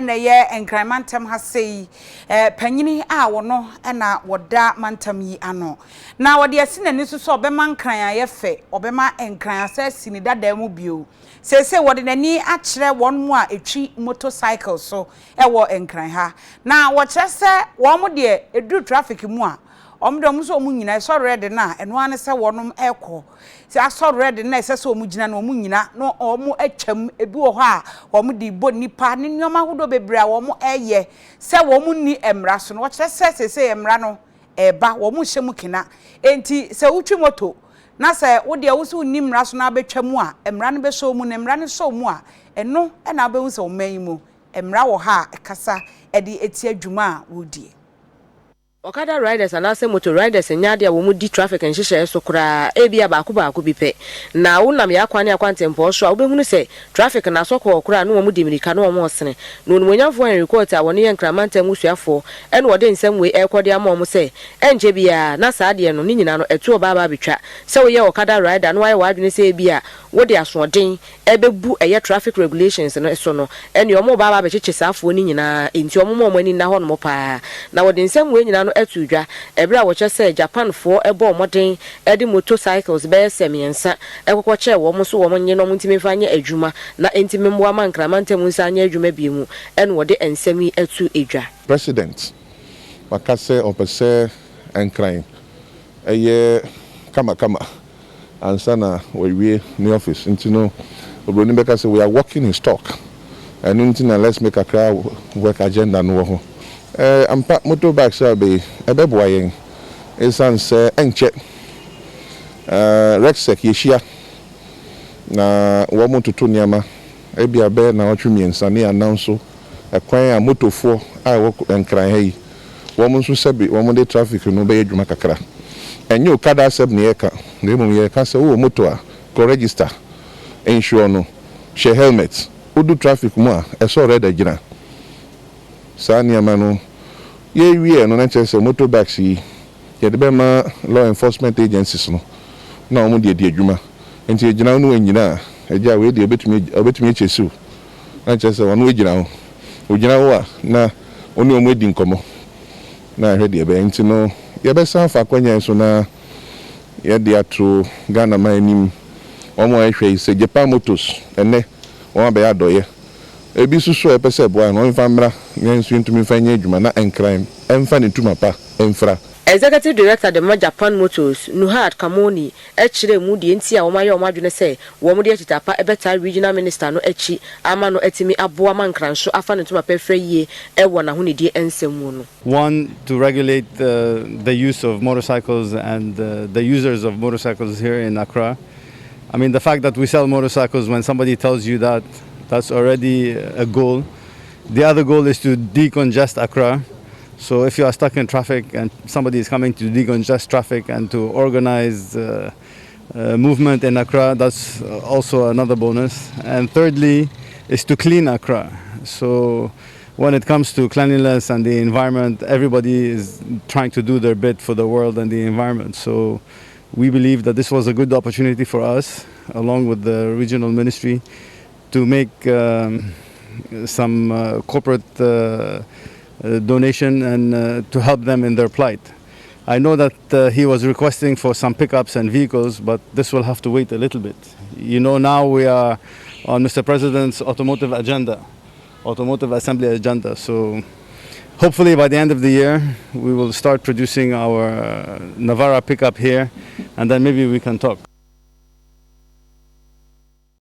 na ye enkranmantem ha sei panyini a wono na woda mantam yi ano na wode asina ni so obema nkran ayefe obema enkran asasi ni dada mu bio sese wode nani a kire won mu a etwi motorcycle so ewo enkran ha na wo kire se wo mu de edu traffic mu a omdo so mu nyina so red na eno ane se wonum ekọ se aso red na se so mu gina na omu nyina no omu atwam ebi wo ho a omu di bo nipa ne nyoma hodo bebra wo mu eye se wo mu ni emra so no wo kire se emra no eba wo mu hye mu kina enti se utwi moto na se wo de wo so ni emra so na betwa mu a emra no be so mu na emra no so mu a eno na be hu se o man mu emra wo ha kasa e di eti adwuma a wo die Okada riders and ase motor riders nyaade wo mu di traffic nhihye so kura ebia baako bi pe na wonam ya kwane akwantempo so a wobehunu se traffic na so kura no wo mu di mirika no wo mo sene no onumonyafo en report a woni yenkramanta musuafo ene wode nsem we ekode ama mo se enje bia na saade no ni nyina no etu obaba betwa se wo ye okada rider no waye wadwene se bia wode asoden ebebu eye traffic regulations no so no ene omo baba becheche safo ni nyina enti omo mo ani na ho no pa na wode nsem we nyina etudwa ebra wo che Japan for ebo modern edi motorcycles be semiensa ekokwo che wo mo so wo nye no ntimi fanye adwuma na ntimi mboa mankramante mu nsanye adwuma bi mu en wode ensemi etu edwa president makase opese enkran eye kama ansana we ni office ntino obroni beka say we are working in stock and until let's make a crowd work agenda no ho ampa motorbike sabe ebeboa yen esanse enche REGSEC yeshia na wo mototo niama ebia be na otwemiensa ne announce ekwan a motofo a wo enkran hayi wo mo nso sabe wo mo de traffic no be adwuma kakra enye okada sab ne yeka na emu yeka se wo moto a ko register ensure no she helmet odu traffic mu a eso red agina sani amano ye wie no na chese motorbikes yi ye de be ma law enforcement agencies no na omo de adwuma enti agina no anyina agya we de obetumi chesu na chese wono agina ho ogina ho a na oni omo edi nkomo na hwe de be enti no ye be san fa kwanya so na ye de atro Ghana manim omo ahwe se Japan Motors ene won be adoye ebi susu epese boa no mfamra nyensu ntumi fanye adwuma na enkran emfa ne tuma pa emfra Executive Director de Japan Motors Nuhad Kamoni echire mu die nti a womaye omadwene se wo mu de chitapa ebeta regional minister no echi ama no etimi aboa mankranso afa ne tuma pefre yie ewo na huni die ensemu no. One, to regulate the use of motorcycles and the users of motorcycles here in Accra. I mean, the fact that we sell motorcycles, when somebody tells you that, that's already a goal. The other goal is to decongest Accra. So if you are stuck in traffic and somebody is coming to decongest traffic and to organize movement in Accra, that's also another bonus. And thirdly is to clean Accra. So when it comes to cleanliness and the environment, everybody is trying to do their bit for the world and the environment. So we believe that this was a good opportunity for us, along with the regional ministry, to make some corporate donation and to help them in their plight. I know that he was requesting for some pickups and vehicles, but this will have to wait a little bit. You know, now we are on Mr. President's automotive agenda, automotive assembly agenda. So hopefully by the end of the year, we will start producing our Navara pickup here, and then maybe we can talk.